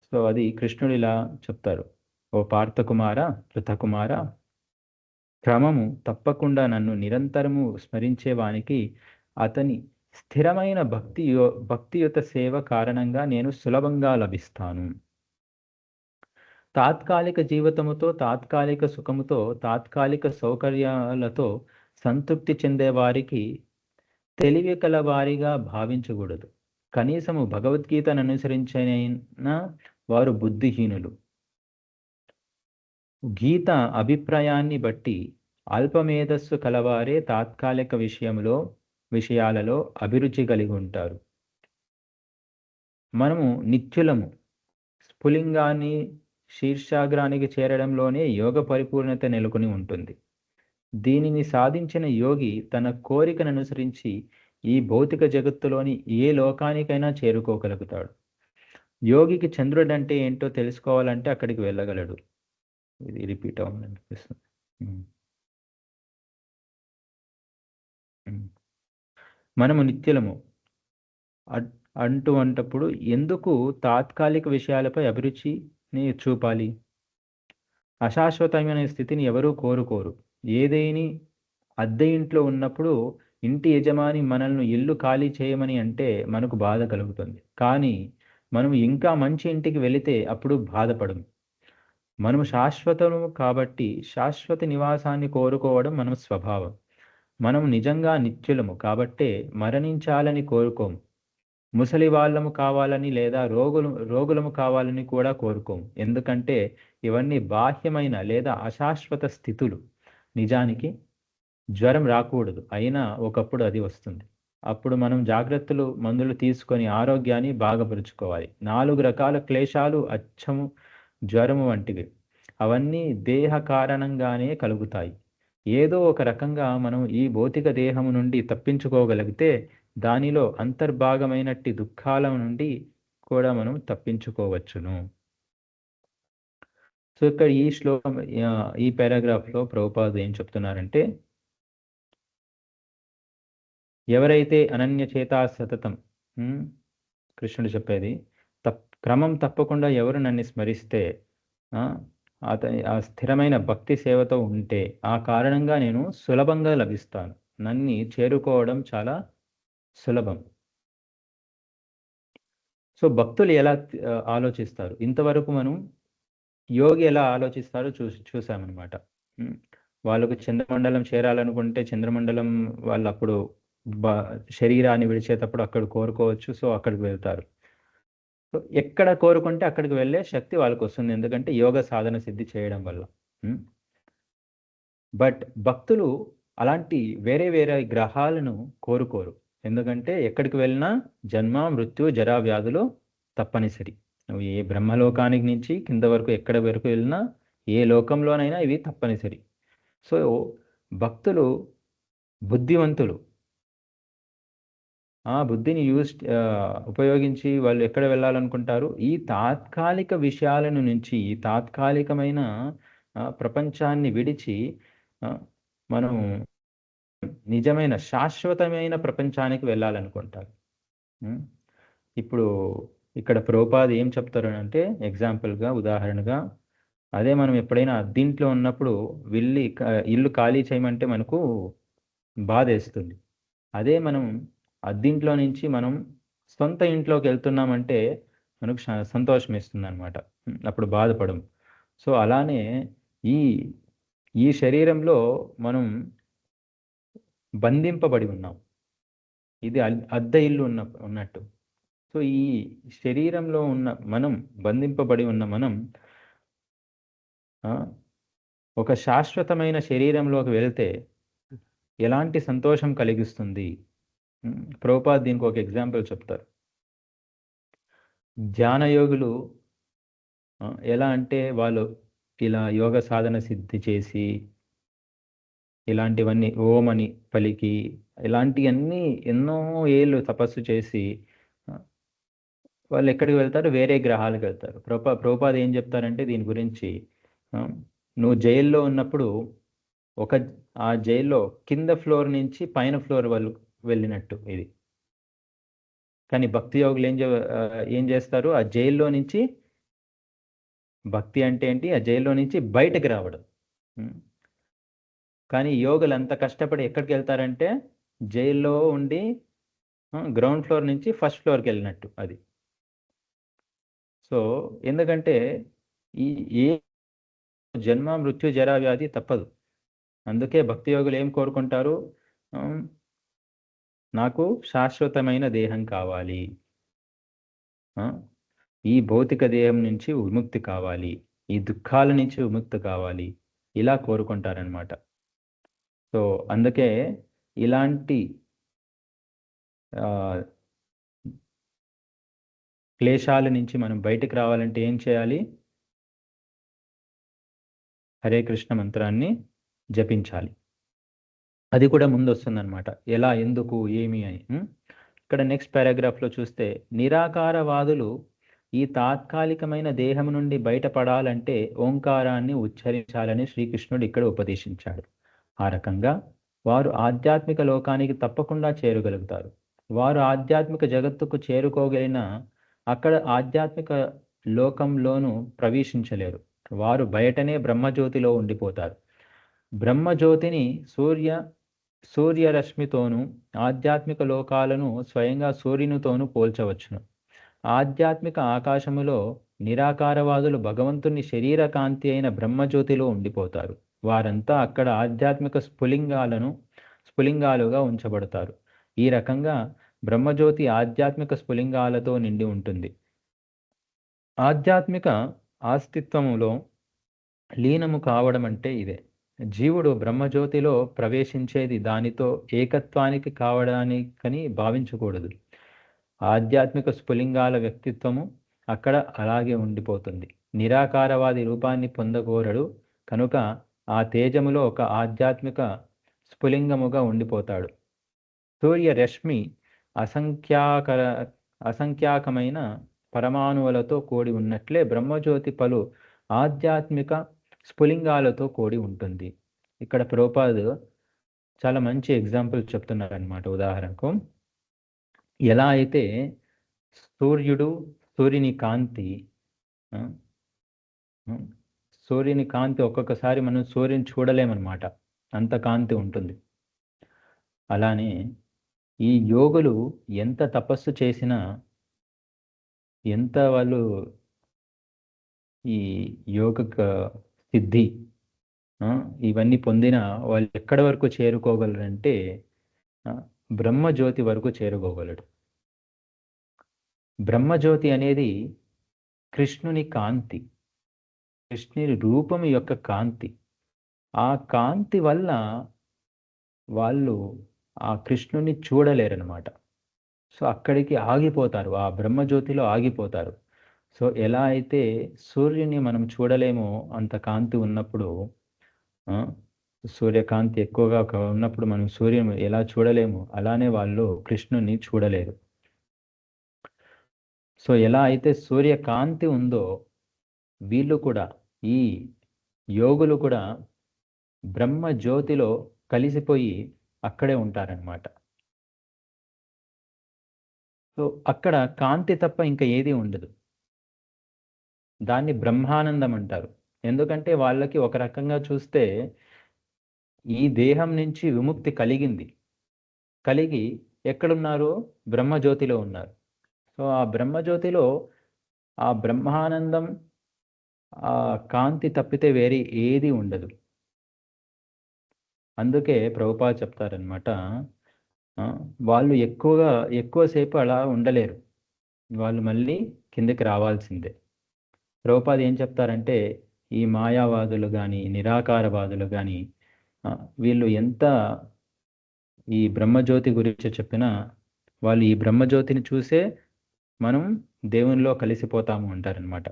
సో అది కృష్ణుడు ఇలా చెప్తారు. ఓ పార్థకుమార, పృథకుమార, క్రమము తప్పకుండా నన్ను నిరంతరము స్మరించేవానికి అతని స్థిరమైన భక్తియుత సేవ కారణంగా నేను సులభంగా లభిస్తాను. తాత్కాలిక జీవితముతో, తాత్కాలిక సుఖముతో, తాత్కాలిక సౌకర్యాలతో సంతృప్తి చెందే వారికి తెలివి కల వారిగా భావించకూడదు. కనీసము భగవద్గీతను అనుసరించిన వారు బుద్ధిహీనులు. గీత అభిప్రాయాన్ని బట్టి అల్పమేధస్సు కలవారే తాత్కాలిక విషయాలలో అభిరుచి కలిగి ఉంటారు. మనము నిత్యులము. స్ఫులింగాన్ని శీర్షాగ్రానికి చేరడంలోనే యోగ పరిపూర్ణత నెలకొని ఉంటుంది. దీనిని సాధించిన యోగి తన కోరికను అనుసరించి ఈ భౌతిక జగత్తులోని ఏ లోకానికైనా చేరుకోగలుగుతాడు. యోగికి చంద్రుడు అంటే ఏంటో తెలుసుకోవాలంటే అక్కడికి వెళ్ళగలడు. ఇది రిపీట్ అనిపిస్తుంది. మనము నిత్యులము అంటప్పుడు ఎందుకు తాత్కాలిక విషయాలపై అభిరుచిని చూపాలి? అశాశ్వతమైన స్థితిని ఎవరూ కోరుకోరు. ఏదేని అద్దె ఇంట్లో ఉన్నప్పుడు ఇంటి యజమాని మనల్ని ఇల్లు ఖాళీ చేయమని అంటే మనకు బాధ కలుగుతుంది. కానీ మనం ఇంకా మంచి ఇంటికి వెళితే అప్పుడు బాధపడము. మనము శాశ్వతము కాబట్టి శాశ్వత నివాసాన్ని కోరుకోవడం మన స్వభావం. మనం నిజంగా నిత్యులము కాబట్టే మరణించాలని కోరుకోము. ముసలి వాళ్ళము కావాలని లేదా రోగులము కావాలని కూడా కోరుకోము. ఎందుకంటే ఇవన్నీ బాహ్యమైన లేదా అశాశ్వత స్థితులు. నిజానికి జ్వరం రాకూడదు, అయినా ఒకప్పుడు అది వస్తుంది. అప్పుడు మనం జాగ్రత్తలు, మందులు తీసుకొని ఆరోగ్యాన్ని బాగుపరుచుకోవాలి. 4 రకాల క్లేశాలు అచ్చము జ్వరము వంటివి. అవన్నీ దేహ కారణంగానే కలుగుతాయి. ఏదో ఒక రకంగా మనం ఈ భౌతిక దేహము నుండి తప్పించుకోగలిగితే దానిలో అంతర్భాగమైనట్టి దుఃఖాల నుండి కూడా మనం తప్పించుకోవచ్చును. సో ఇక్కడ ఈ శ్లోకం, ఈ పారాగ్రాఫ్లో ప్రభుపాదులు ఏం చెప్తున్నారంటే, ఎవరైతే అనన్యచేతా సతతం, కృష్ణుడు చెప్పేది, క్రమం తప్పకుండా ఎవరు నన్ను స్మరిస్తే, అతని ఆ స్థిరమైన భక్తి సేవతో ఉంటే ఆ కారణంగా నేను సులభంగా లభిస్తాను. నన్ను చేరుకోవడం చాలా సులభం. సో భక్తులు ఎలా ఆలోచిస్తారు, ఇంతవరకు మనం యోగి ఎలా ఆలోచిస్తారో చూసామన్నమాట. వాళ్ళకు చంద్రమండలం చేరాలనుకుంటే చంద్రమండలం వాళ్ళు అప్పుడు శరీరాన్ని విడిచేటప్పుడు అక్కడ కోరుకోవచ్చు. సో అక్కడికి వెళ్తారు. సో ఎక్కడ కోరుకుంటే అక్కడికి వెళ్ళే శక్తి వాళ్ళకు వస్తుంది, ఎందుకంటే యోగ సాధన సిద్ధి చేయడం వల్ల. బట్ భక్తులు అలాంటి వేరే వేరే గ్రహాలను కోరుకోరు, ఎందుకంటే ఎక్కడికి వెళ్ళినా జన్మ మృత్యు జరా వ్యాధులు తప్పనిసరి. నువ్వు ఏ బ్రహ్మలోకానికి నుంచి కింద వరకు ఎక్కడ వరకు వెళ్ళినా ఏ లోకంలోనైనా ఇవి తప్పనిసరి. సో భక్తులు బుద్ధివంతులు, ఆ బుద్ధిని ఉపయోగించి వాళ్ళు ఎక్కడ వెళ్ళాలనుకుంటారు, ఈ తాత్కాలిక విషయాలను నుంచి, ఈ తాత్కాలికమైన ప్రపంచాన్ని విడిచి మనం నిజమైన శాశ్వతమైన ప్రపంచానికి వెళ్ళాలనుకుంటారు. ఇప్పుడు ఇక్కడ ప్రభుపాద ఏం చెప్తారు అంటే, ఎగ్జాంపుల్గా ఉదాహరణగా, అదే మనం ఎప్పుడైనా అద్దీంట్లో ఉన్నప్పుడు ఇల్లు ఖాళీ చేయమంటే మనకు బాధ వేస్తుంది. అదే మనం అద్దీంట్లో నుంచి మనం సొంత ఇంట్లోకి వెళ్తున్నామంటే మనకు సంతోషం ఇస్తుంది అనమాట, అప్పుడు బాధపడం. సో అలానే ఈ ఈ శరీరంలో మనం బంధింపబడి ఉన్నాం, ఇది అద్దె ఇల్లు ఉన్నట్టు. సో ఈ శరీరంలో ఉన్న మనం, బంధింపబడి ఉన్న మనం ఒక శాశ్వతమైన శరీరంలోకి వెళ్తే ఎలాంటి సంతోషం కలిగిస్తుంది. ప్రభుపాద దీనికి ఒక ఎగ్జాంపుల్ చెప్తారు. ధ్యానయోగులు ఎలా అంటే వాళ్ళు ఇలా యోగ సాధన సిద్ధి చేసి ఇలాంటివన్నీ ఓం అని పలికి ఇలాంటివన్నీ ఎన్నో ఏళ్ళు తపస్సు చేసి వాళ్ళు ఎక్కడికి వెళ్తారు, వేరే గ్రహాలకు వెళ్తారు. ప్రభుపాద ఏం చెప్తారంటే దీని గురించి, నువ్వు జైల్లో ఉన్నప్పుడు ఆ జైల్లో కింద ఫ్లోర్ నుంచి పైన ఫ్లోర్ వాళ్ళు వెళ్ళినట్టు ఇది. కానీ భక్తి యోగులు ఏం చేస్తారు, ఆ జైల్లో నుంచి, భక్తి అంటే ఏంటి, ఆ జైల్లో నుంచి బయటకు రావడం. కానీ యోగులు అంత కష్టపడి ఎక్కడికి వెళ్తారంటే జైల్లో ఉండి గ్రౌండ్ ఫ్లోర్ నుంచి ఫస్ట్ ఫ్లోర్కి వెళ్ళినట్టు అది. సో ఎందుకంటే ఏ జన్మ మృత్యు జరా వ్యాధి తప్పదు. అందుకే భక్తి యోగులు ఏం కోరుకుంటారు, నాకు శాశ్వతమైన దేహం కావాలి, ఈ భౌతిక దేహం నుంచి విముక్తి కావాలి, ఈ దుఃఖాల నుంచి విముక్తి కావాలి, ఇలా కోరుకుంటారనమాట. సో అందుకే ఇలాంటి క్లేశాల నుంచి మనం బయటకు రావాలంటే ఏం చేయాలి, హరే కృష్ణ మంత్రాన్ని జపించాలి. అది కూడా ముందు వస్తుందన్నమాట, ఎలా, ఎందుకు, ఏమి అని. ఇక్కడ నెక్స్ట్ పారాగ్రాఫ్లో చూస్తే, నిరాకారవాదులు ఈ తాత్కాలికమైన దేహం నుండి బయటపడాలంటే ఓంకారాన్ని ఉచ్చరించాలని శ్రీకృష్ణుడు ఇక్కడ ఉపదేశించాడు. ఆ రకంగా వారు ఆధ్యాత్మిక లోకానికి తప్పకుండా చేరగలుగుతారు. వారు ఆధ్యాత్మిక జగత్తుకు చేరుకోగలిగిన అక్కడ ఆధ్యాత్మిక లోకంలోనూ ప్రవేశించలేరు. వారు బయటనే బ్రహ్మజ్యోతిలో ఉండిపోతారు. బ్రహ్మజ్యోతిని సూర్యరశ్మితోనూ ఆధ్యాత్మిక లోకాలను స్వయంగా సూర్యునితోనూ పోల్చవచ్చును. ఆధ్యాత్మిక ఆకాశములో నిరాకారవాదులు భగవంతుని శరీర కాంతి అయిన బ్రహ్మజ్యోతిలో ఉండిపోతారు. వారంతా అక్కడ ఆధ్యాత్మిక స్ఫులింగాలుగా ఉంచబడతారు. ఈ రకంగా బ్రహ్మజ్యోతి ఆధ్యాత్మిక స్ఫులింగాలతో నిండి ఉంటుంది. ఆధ్యాత్మిక అస్తిత్వములో లీనము కావడం అంటే ఇదే. జీవుడు బ్రహ్మజ్యోతిలో ప్రవేశించేది దానితో ఏకత్వానికి కావడానికని భావించకూడదు. ఆధ్యాత్మిక స్ఫులింగాల వ్యక్తిత్వము అక్కడ అలాగే ఉండిపోతుంది. నిరాకారవాది రూపాన్ని పొందకోరడు కనుక ఆ తేజములో ఒక ఆధ్యాత్మిక స్ఫులింగముగా ఉండిపోతాడు. సూర్యరశ్మి అసంఖ్యాకమైన పరమాణువులతో కూడి ఉన్నట్లే బ్రహ్మజ్యోతి పలు ఆధ్యాత్మిక స్ఫులింగాలతో కూడి ఉంటుంది. ఇక్కడ ప్రభుపాద చాలా మంచి ఎగ్జాంపుల్ చెప్తున్నారనమాట. ఉదాహరణకు, ఎలా అయితే సూర్యుని కాంతి ఒక్కొక్కసారి మనం సూర్యుని చూడలేమన్నమాట, అంత కాంతి ఉంటుంది. అలానే ఈ యోగులు ఎంత తపస్సు చేసినా, ఎంత వాళ్ళు ఈ యోగ సిద్ధి ఇవన్నీ పొందినా వాళ్ళు ఎక్కడి వరకు చేరుకోగలరంటే బ్రహ్మజ్యోతి వరకు చేరుకోగలడు. బ్రహ్మజ్యోతి అనేది కృష్ణుని కాంతి, కృష్ణుని రూపం యొక్క కాంతి. ఆ కాంతి వల్ల వాళ్ళు ఆ కృష్ణుని చూడలేరనమాట. సో అక్కడికి ఆగిపోతారు, ఆ బ్రహ్మజ్యోతిలో ఆగిపోతారు. సో ఎలా అయితే సూర్యుని మనం చూడలేమో అంత కాంతి ఉన్నప్పుడు, ఆ, సూర్యకాంతి ఎక్కువగా ఉన్నప్పుడు మనం సూర్యుని ఎలా చూడలేము, అలానే వాళ్ళు కృష్ణుని చూడలేరు. సో ఎలా అయితే సూర్యకాంతి ఉందో వీళ్ళు కూడా, ఈ యోగులు కూడా బ్రహ్మ జ్యోతిలో కలిసిపోయి అక్కడే ఉంటారనమాట. సో అక్కడ కాంతి తప్ప ఇంకా ఏది ఉండదు. దాన్ని బ్రహ్మానందం అంటారు. ఎందుకంటే వాళ్ళకి ఒక రకంగా చూస్తే ఈ దేహం నుంచి విముక్తి కలిగింది. కలిగి ఎక్కడున్నారు? బ్రహ్మజ్యోతిలో ఉన్నారు. సో ఆ బ్రహ్మజ్యోతిలో ఆ బ్రహ్మానందం, ఆ కాంతి తప్పితే వేరే ఏది ఉండదు. అందుకే ప్రభుపాద చెప్తారనమాట, వాళ్ళు ఎక్కువసేపు అలా ఉండలేరు, వాళ్ళు మళ్ళీ కిందకి రావాల్సిందే. ప్రభుపాద ఏం చెప్తారంటే, ఈ మాయావాదులు కానీ నిరాకారవాదులు కానీ వీళ్ళు ఎంత ఈ బ్రహ్మజ్యోతి గురించి చెప్పినా వాళ్ళు ఈ బ్రహ్మజ్యోతిని చూసే మనం దేవునిలో కలిసిపోతాము అంటారనమాట.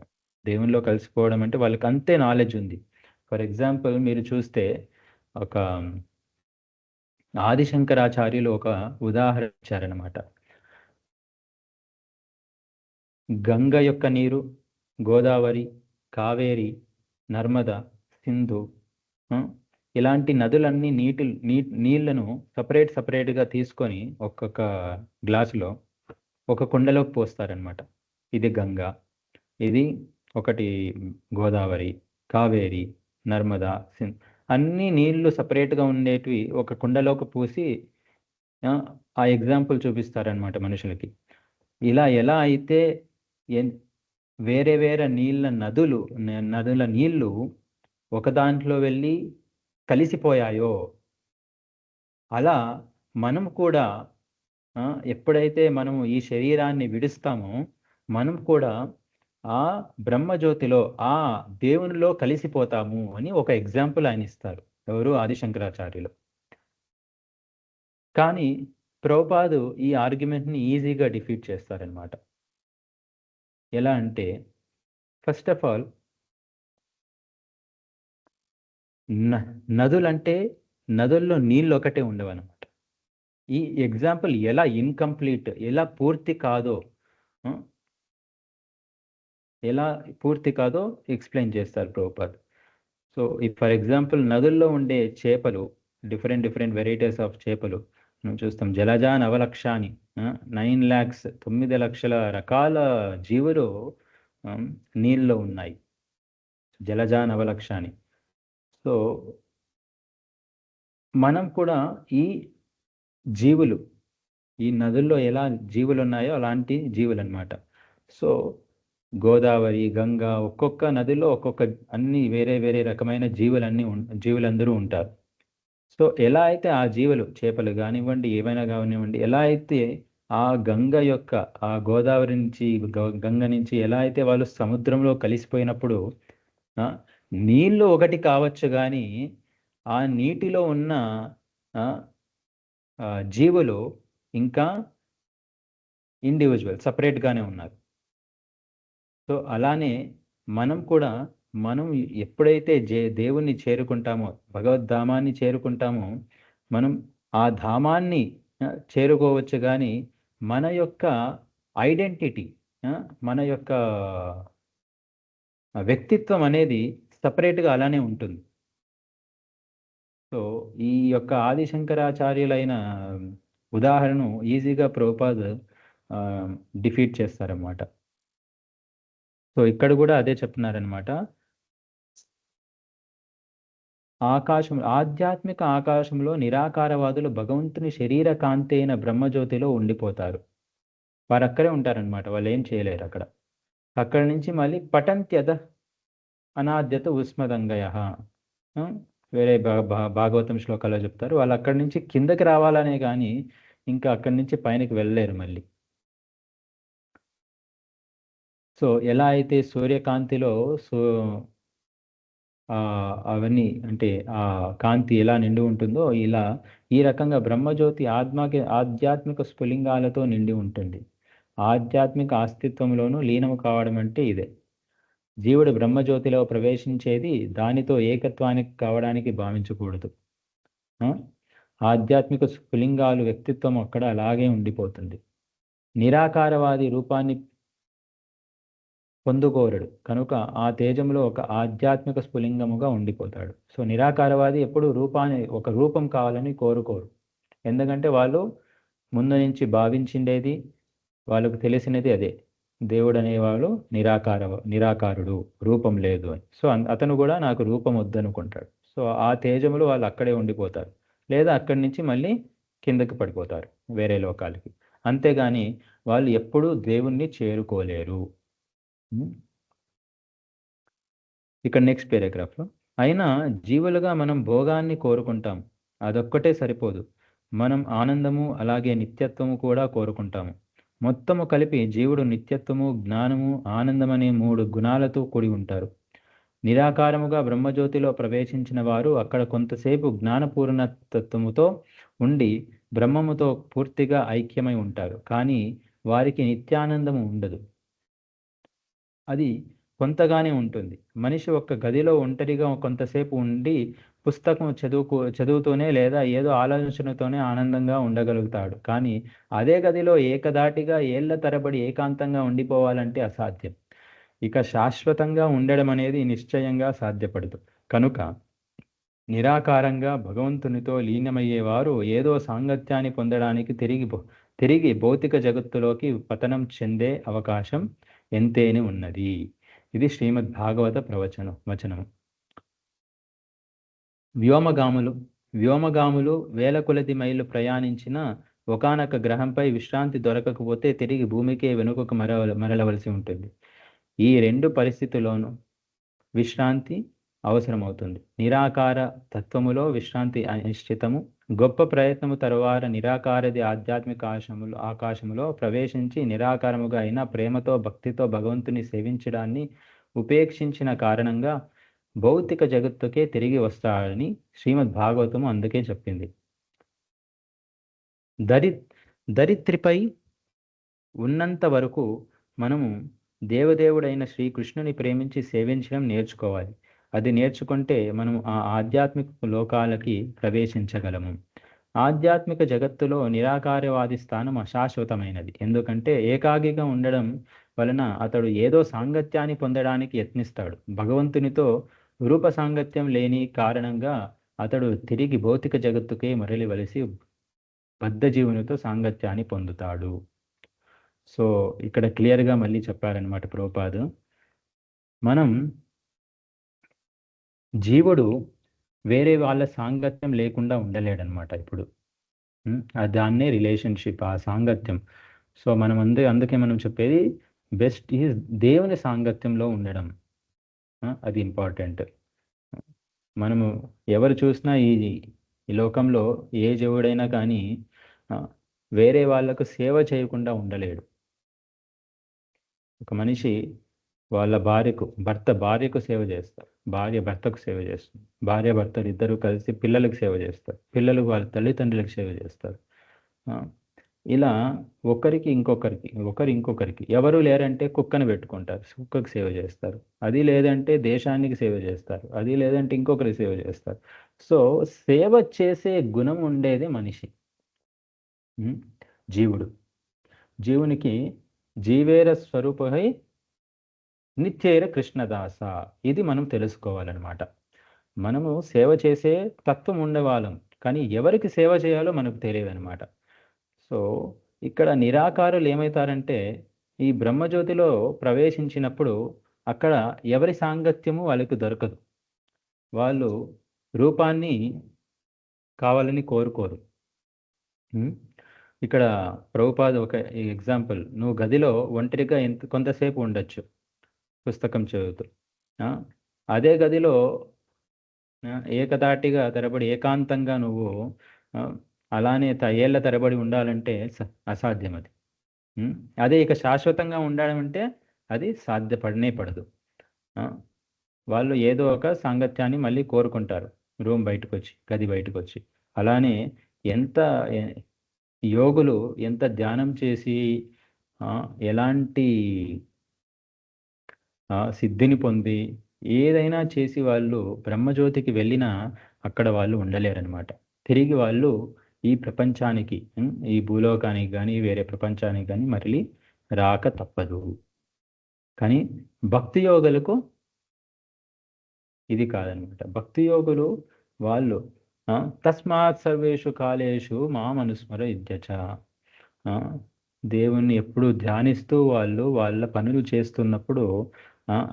దేవునిలో కలిసిపోవడం అంటే వాళ్ళకి అంతే నాలెడ్జ్ ఉంది. ఫర్ ఎగ్జాంపుల్ మీరు చూస్తే ఒక ఆదిశంకరాచార్యులు ఒక ఉదాహరణ ఇచ్చారనమాట. గంగ యొక్క నీరు, గోదావరి, కావేరి, నర్మద, సింధు, ఆ, ఇలాంటి నదులన్నీ నీళ్లను సపరేట్గా తీసుకొని ఒక్కొక్క గ్లాసులో ఒక కుండలోకి పోస్తారనమాట. ఇది గంగా, ఇది ఒకటి గోదావరి, కావేరి, నర్మదా, సింధ్, అన్ని నీళ్లు సపరేట్గా ఉండేటివి ఒక కుండలోకి పూసి ఆ ఎగ్జాంపుల్ చూపిస్తారనమాట మనుషులకి. ఇలా ఎలా అయితే వేరే వేరే నదుల నీళ్లు ఒక దాంట్లో వెళ్ళి కలిసిపోయాయో, అలా మనం కూడా ఎప్పుడైతే మనము ఈ శరీరాన్ని విడుస్తామో మనం కూడా ఆ బ్రహ్మజ్యోతిలో, ఆ దేవునిలో కలిసిపోతాము అని ఒక ఎగ్జాంపుల్ ఆయన ఇస్తారు. ఎవరు? ఆదిశంకరాచార్యులు. కానీ ప్రభుపాదు ఈ ఆర్గ్యుమెంట్ని ఈజీగా డిఫీట్ చేస్తారనమాట. ఎలా అంటే, ఫస్ట్ ఆఫ్ ఆల్ నదులంటే నదుల్లో నీళ్ళు ఒకటే ఉండవన్నమాట. ఈ ఎగ్జాంపుల్ ఎలా ఇన్కంప్లీట్, ఎలా పూర్తి కాదో ఎక్స్ప్లెయిన్ చేస్తారు ప్రభుపాద్. సో ఫర్ ఎగ్జాంపుల్ నదుల్లో ఉండే చేపలు, డిఫరెంట్ వెరైటీస్ ఆఫ్ చేపలు మనం చూస్తాం. జలజా నవలక్షాని, 9 lakhs 9 లక్షల రకాల జీవులు నీళ్ళలో ఉన్నాయి. జలజా నవలక్షాని. సో మనం కూడా ఈ జీవులు, ఈ నదుల్లో ఎలా జీవులు ఉన్నాయో అలాంటి జీవులు అనమాట. సో గోదావరి, గంగా, ఒక్కొక్క నదిలో ఒక్కొక్క అన్ని వేరే రకమైన జీవులందరూ ఉంటారు. సో ఎలా అయితే ఆ జీవులు, చేపలు కానివ్వండి, ఏవైనా కానివ్వండి, ఎలా అయితే ఆ ఆ గోదావరి నుంచి, గంగ నుంచి ఎలా అయితే వాళ్ళు సముద్రంలో కలిసిపోయినప్పుడు నీళ్లు ఒకటి కావచ్చు కానీ ఆ నీటిలో ఉన్న జీవులు ఇంకా ఇండివిజువల్ సపరేట్గానే ఉన్నారు. సో అలానే మనం కూడా, మనం ఎప్పుడైతే దేవుణ్ణి చేరుకుంటామో, భగవద్ధామాన్ని చేరుకుంటామో, మనం ఆ ధామాన్ని చేరుకోవచ్చు కానీ మన యొక్క ఐడెంటిటీ, మన యొక్క వ్యక్తిత్వం అనేది సపరేట్గా అలానే ఉంటుంది. సో ఈ యొక్క ఆదిశంకరాచార్యులైన ఉదాహరణ ఈజీగా ప్రభుపాద్ డిఫీట్ చేస్తారన్నమాట. సో ఇక్కడ కూడా అదే చెప్తున్నారనమాట. ఆధ్యాత్మిక ఆకాశంలో నిరాకారవాదులు భగవంతుని శరీర కాంతి అయిన బ్రహ్మజ్యోతిలో ఉండిపోతారు. వారు అక్కడే ఉంటారనమాట, వాళ్ళు ఏం చేయలేరు అక్కడ. అక్కడి నుంచి మళ్ళీ పఠంత్యద అనాద్యత ఉస్మదంగయ, వేరే భాగవతం శ్లోకాల్లో చెప్తారు. వాళ్ళు అక్కడి నుంచి కిందకి రావాలనే కానీ ఇంకా అక్కడి నుంచి పైనకి వెళ్ళలేరు మళ్ళీ. సో ఎలా అయితే సూర్యకాంతిలో సో అవన్నీ అంటే ఆ కాంతి ఎలా నిండి ఉంటుందో ఇలా ఈ రకంగా బ్రహ్మజ్యోతి ఆధ్యాత్మిక స్ఫులింగాలతో నిండి ఉంటుంది. ఆధ్యాత్మిక అస్తిత్వంలోనూ లీనము కావడం అంటే ఇదే. జీవుడు బ్రహ్మజ్యోతిలో ప్రవేశించేది దానితో ఏకత్వానికి కావడానికి భావించకూడదు. ఆ? ఆధ్యాత్మిక స్ఫులింగాలు వ్యక్తిత్వం అక్కడ అలాగే ఉండిపోతుంది. నిరాకారవాది రూపాన్ని పొందుకోరడు కనుక ఆ తేజంలో ఒక ఆధ్యాత్మిక స్ఫులింగముగా ఉండిపోతాడు. సో నిరాకారవాది ఎప్పుడు ఒక రూపం కావాలని కోరుకోరు. ఎందుకంటే వాళ్ళు ముందు నుంచి భావించిండేది, వాళ్ళకు తెలిసినది అదే. దేవుడు అనేవాడు నిరాకారుడు, రూపం లేదు అని. సో అతను కూడా నాకు రూపం వద్దనుకుంటాడు. సో ఆ తేజములు వాళ్ళు అక్కడే ఉండిపోతారు, లేదా అక్కడి నుంచి మళ్ళీ కిందకి పడిపోతారు వేరే లోకాలకి. అంతేగాని వాళ్ళు ఎప్పుడూ దేవుణ్ణి చేరుకోలేరు. ఇక్కడ నెక్స్ట్ పేరాగ్రాఫ్లో, అయినా జీవులుగా మనం భోగాన్ని కోరుకుంటాం, అదొక్కటే సరిపోదు. మనం ఆనందము అలాగే నిత్యత్వము కూడా కోరుకుంటాము. మొత్తము కలిపి జీవుడు నిత్యత్వము, జ్ఞానము, ఆనందం అనే 3 గుణాలతో కూడి ఉంటారు. నిరాకారముగా బ్రహ్మజ్యోతిలో ప్రవేశించిన వారు అక్కడ కొంతసేపు జ్ఞానపూర్ణతత్వముతో ఉండి బ్రహ్మముతో పూర్తిగా ఐక్యమై ఉంటారు. కానీ వారికి నిత్యానందము ఉండదు. అది కొంతగానే ఉంటుంది. మనిషి ఒక్క గదిలో ఒంటరిగా కొంతసేపు ఉండి పుస్తకం చదువుతూనే లేదా ఏదో ఆలోచనతోనే ఆనందంగా ఉండగలుగుతాడు. కానీ అదే గదిలో ఏకధాటిగా ఏళ్ల తరబడి ఏకాంతంగా ఉండిపోవాలంటే అసాధ్యం. ఇక శాశ్వతంగా ఉండడం అనేది నిశ్చయంగా సాధ్యపడదు. కనుక నిరాకారంగా భగవంతునితో లీనమయ్యేవారు ఏదో సాంగత్యాన్ని పొందడానికి తిరిగి భౌతిక జగత్తులోకి పతనం చెందే అవకాశం ఎంతేని ఉన్నది. ఇది శ్రీమద్ భాగవత వచనము. వ్యోమగాములు వేల కొలది మైళ్ళు ప్రయాణించిన ఒకానొక గ్రహంపై విశ్రాంతి దొరకకపోతే తిరిగి భూమికే వెనుకకు మరలవలసి ఉంటుంది. ఈ 2 పరిస్థితుల్లోనూ విశ్రాంతి అవసరమవుతుంది. నిరాకార తత్వములో విశ్రాంతి అనిశ్చితము. గొప్ప ప్రయత్నము తరువాత నిరాకారది ఆధ్యాత్మిక ఆకాశములో ప్రవేశించి నిరాకారముగా అయినా ప్రేమతో భక్తితో భగవంతుని సేవించడాన్ని ఉపేక్షించిన కారణంగా భౌతిక జగత్తుకే తిరిగి వస్తాడని శ్రీమద్ భాగవతము అందుకే చెప్పింది. దరిత్రిపై ఉన్నంత వరకు మనము దేవదేవుడైన శ్రీకృష్ణుని ప్రేమించి సేవించడం నేర్చుకోవాలి. అది నేర్చుకుంటే మనం ఆ ఆధ్యాత్మిక లోకాలకి ప్రవేశించగలము. ఆధ్యాత్మిక జగత్తులో నిరాకారవాది స్థానం అశాశ్వతమైనది. ఎందుకంటే ఏకాగిగా ఉండడం వలన అతడు ఏదో సాంగత్యాన్ని పొందడానికి యత్నిస్తాడు. భగవంతునితో రూప సాంగత్యం లేని కారణంగా అతడు తిరిగి భౌతిక జగత్తుకే మరలివలసి బద్ధజీవునితో సాంగత్యాన్ని పొందుతాడు. సో ఇక్కడ క్లియర్గా మళ్ళీ చెప్పారనమాట ప్రభుపాదు. మనం జీవుడు వేరే వాళ్ళ సాంగత్యం లేకుండా ఉండలేడనమాట. ఇప్పుడు దాన్నే రిలేషన్షిప్, ఆ సాంగత్యం. సో మనం అందుకే మనం చెప్పేది బెస్ట్ ఈజ్ దేవుని సాంగత్యంలో ఉండడం. అది ఇంపార్టెంట్. మనము ఎవరు చూసినా ఈ లోకంలో ఏ జీవుడైనా కానీ వేరే వాళ్ళకు సేవ చేయకుండా ఉండలేడు. ఒక మనిషి వాళ్ళ భార్యకు సేవ చేస్తారు, భార్య భర్తకు సేవ చేస్తుంది, భార్య భర్తలు ఇద్దరు కలిసి పిల్లలకు సేవ చేస్తారు, పిల్లలు వాళ్ళ తల్లిదండ్రులకు సేవ చేస్తారు. ఇలా ఒకరు ఇంకొకరికి ఎవరు లేరంటే కుక్కను పెట్టుకుంటారు, కుక్కకు సేవ చేస్తారు. అది లేదంటే దేశానికి సేవ చేస్తారు, అది లేదంటే ఇంకొకరికి సేవ చేస్తారు. సో సేవ చేసే గుణం ఉండేది మనిషి. జీవునికి జీవేర స్వరూపై నిత్యేర కృష్ణదాస. ఇది మనం తెలుసుకోవాలన్నమాట. మనము సేవ చేసే తత్వం ఉండేవాళ్ళం, కానీ ఎవరికి సేవ చేయాలో మనకు తెలియదు అనమాట. సో ఇక్కడ నిరాకారులు ఏమవుతారంటే ఈ బ్రహ్మజ్యోతిలో ప్రవేశించినప్పుడు అక్కడ ఎవరి సాంగత్యము వాళ్ళకి దొరకదు. వాళ్ళు రూపాన్ని కావాలని కోరుకోరు. ఇక్కడ ప్రభుపాద ఒక ఎగ్జాంపుల్, నువ్వు గదిలో ఒంటరిగా కొంతసేపు ఉండొచ్చు పుస్తకం చదువుతూ. అదే గదిలో ఏకధాటిగా తరబడి ఏకాంతంగా నువ్వు అలానే ఏళ్ల తరబడి ఉండాలంటే అసాధ్యం అది. అదే ఇక శాశ్వతంగా ఉండడం అంటే అది సాధ్యపడనే పడదు. వాళ్ళు ఏదో ఒక సాంగత్యాన్ని మళ్ళీ కోరుకుంటారు, రూమ్ బయటకు వచ్చి, గది బయటకు వచ్చి. అలానే ఎంత యోగులు ఎంత ధ్యానం చేసి ఎలాంటి సిద్ధిని పొంది ఏదైనా చేసి వాళ్ళు బ్రహ్మజ్యోతికి వెళ్ళినా అక్కడ వాళ్ళు ఉండలేరనమాట. తిరిగి వాళ్ళు ఈ ప్రపంచానికి, ఈ భూలోకానికి కానీ వేరే ప్రపంచానికి కానీ మరలి రాక తప్పదు. కానీ భక్తి యోగులకు ఇది కాదనమాట. భక్తి యోగులు వాళ్ళు తస్మాత్ సర్వేషు కాలేషు మామనుస్మర ఇత్యచ, దేవుణ్ణి ఎప్పుడు ధ్యానిస్తూ వాళ్ళు వాళ్ళ పనులు చేస్తున్నప్పుడు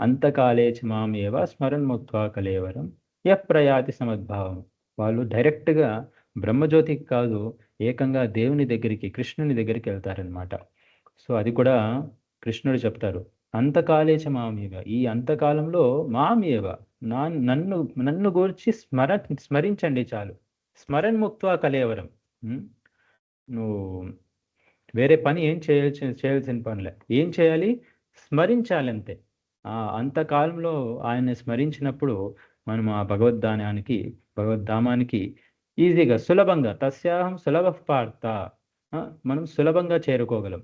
అంతకాలేచ మామేవ స్మరణ్ ముక్త్వా కలేవరం ప్రయాతి సమద్భావం. వాళ్ళు డైరెక్ట్గా బ్రహ్మజ్యోతికి కాదు, ఏకంగా దేవుని దగ్గరికి, కృష్ణుని దగ్గరికి వెళ్తారనమాట. సో అది కూడా కృష్ణుడు చెప్తారు, అంతకాలేచ మామేవ, ఈ అంతకాలంలో మామేవ, నన్ను నన్ను గురించి స్మరించండి చాలు. స్మరణ్ ముక్త్వా కలేవరం. నువ్వు వేరే పని ఏం చేయాల్సిన పనిలే. ఏం చేయాలి? స్మరించాలి అంతే. అంతకాలంలో ఆయన్ని స్మరించినప్పుడు మనం ఆ భగవద్ధామానికి ఈజీగా, సులభంగా, తస్యాహం సులభ పార్థ, మనం సులభంగా చేరుకోగలం.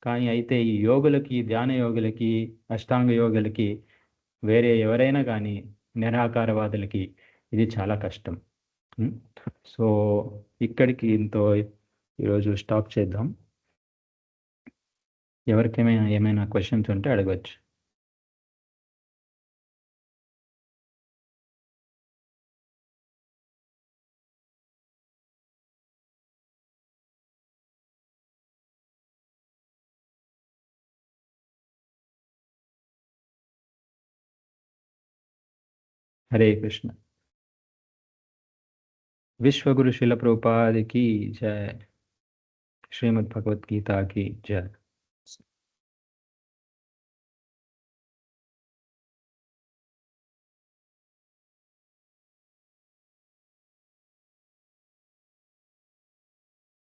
కానీ అయితే ఈ యోగులకి, ధ్యాన యోగులకి, అష్టాంగ యోగులకి, వేరే ఎవరైనా కానీ నిరాకారవాదులకి ఇది చాలా కష్టం. సో ఇక్కడికి ఇంతో ఈరోజు స్టాప్ చేద్దాం. ఎవరికేమైనా ఏమైనా క్వశ్చన్స్ ఉంటే అడగవచ్చు. హరే కృష్ణ. విశ్వగురు శిల ప్రభుపాద की जय. श्रीमद् भगवत गीता की जय.